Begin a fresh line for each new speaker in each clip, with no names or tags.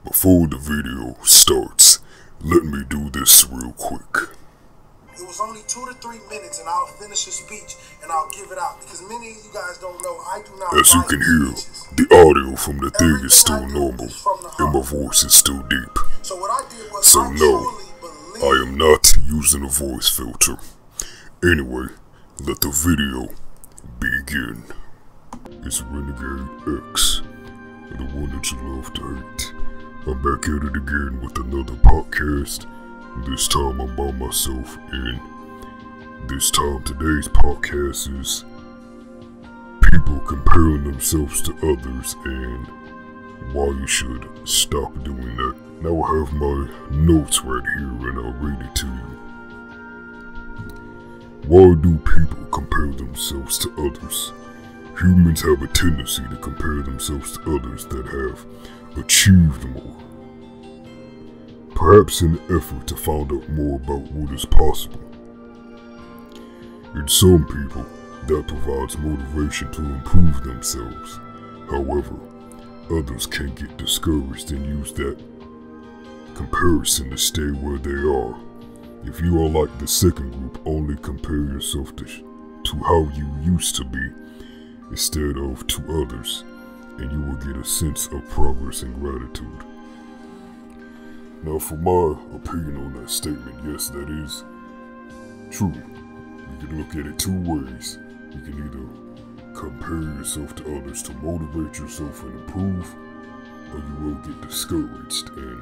Before the video starts, let me do this real quick.
It was only 2 to 3 minutes and I'll finish the speech and I'll give it out because many of you guys don't know I do not
As you
write
can hear,
speeches.
the audio from the thing is still
Everything I do
normal
is from the
and my
heart.
voice is still deep.
So what I did was
So
I
no,
truly believe
I am not using a voice filter. Anyway, let the video begin. It's Renegade X, the one that you love to hate. I'm back at it again with another podcast. This time I'm by myself, and this time today's podcast is people comparing themselves to others and why you should stop doing that. Now I have my notes right here and I'll read it to you. Why do people compare themselves to others? Humans have a tendency to compare themselves to others that have achieved more. Perhaps in an effort to find out more about what is possible. In some people, that provides motivation to improve themselves. However, others can get discouraged and use that comparison to stay where they are. If you are like the second group, only compare yourself to how you used to be instead of to others, and you will get a sense of progress and gratitude. Now, for my opinion on that statement, yes, that is true. You can look at it two ways. You can either compare yourself to others to motivate yourself and improve, or you will get discouraged and,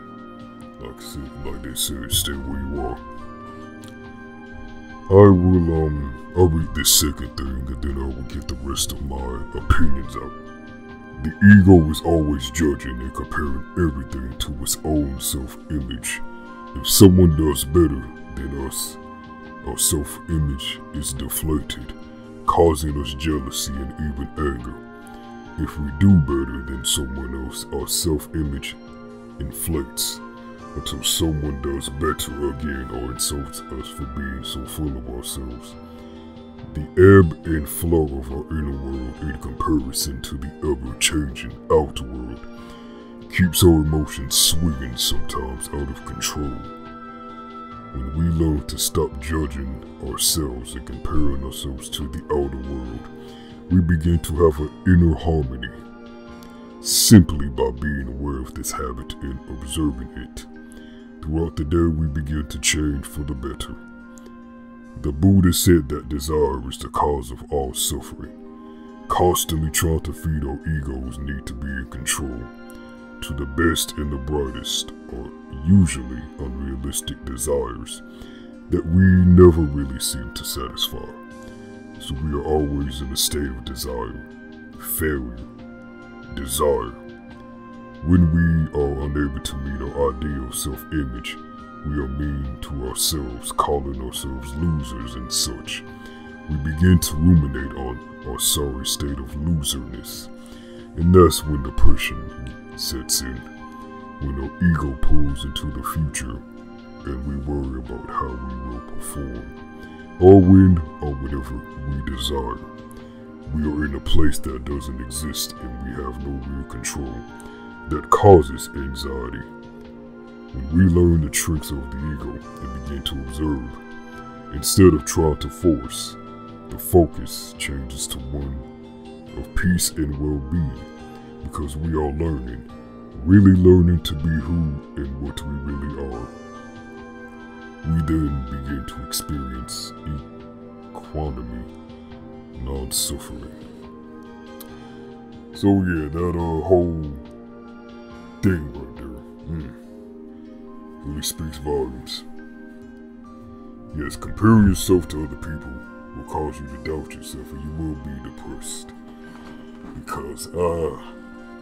like they said, stay where you are. I'll read this second thing and then I will get the rest of my opinions out. The ego is always judging and comparing everything to its own self-image. If someone does better than us, our self-image is deflated, causing us jealousy and even anger. If we do better than someone else, our self-image inflates until someone does better again or insults us for being so full of ourselves. The ebb and flow of our inner world in comparison to the ever-changing outer world keeps our emotions swinging sometimes out of control. When we learn to stop judging ourselves and comparing ourselves to the outer world, we begin to have an inner harmony simply by being aware of this habit and observing it. Throughout the day, we begin to change for the better. The Buddha said that desire is the cause of all suffering. Constantly trying to feed our egos need to be in control. To the best and the brightest are usually unrealistic desires that we never really seem to satisfy. So we are always in a state of desire, failure, desire. When we are unable to meet our ideal self-image, we are mean to ourselves, calling ourselves losers and such. We begin to ruminate on our sorry state of loserness. And that's when depression sets in, when our ego pulls into the future and we worry about how we will perform, or when or whenever we desire. We are in a place that doesn't exist and we have no real control. That causes anxiety. When we learn the tricks of the ego and begin to observe, instead of trying to force, the focus changes to one of peace and well-being, because we are learning, really learning to be who and what we really are. We then begin to experience equanimity, non-suffering. So yeah, that whole thing right there, really speaks volumes. Yes, comparing yourself to other people will cause you to doubt yourself and you will be depressed. Because I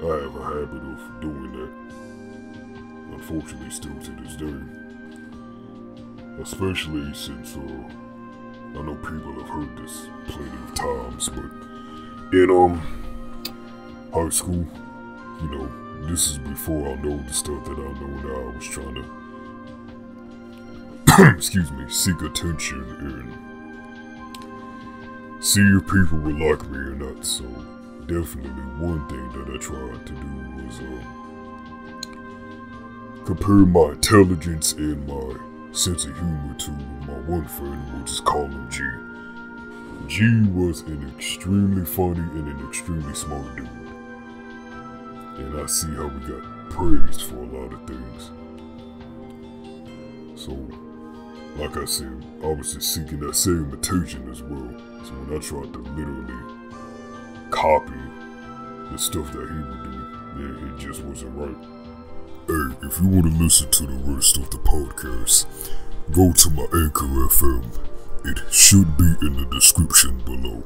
have a habit of doing that. Unfortunately, still to this day. Especially since I know people have heard this plenty of times, but in high school, this is before I know the stuff that I know now. I was trying to, seek attention and see if people would like me or not. So definitely one thing that I tried to do was compare my intelligence and my sense of humor to my one friend, we'll just call him G. G was an extremely funny and an extremely smart dude. And I see how we got praised for a lot of things. So, like I said, I was just seeking that same attention as well. So when I tried to literally copy the stuff that he would do, yeah, it just wasn't right. Hey, if you want to listen to the rest of the podcast, go to my Anchor FM. It should be in the description below.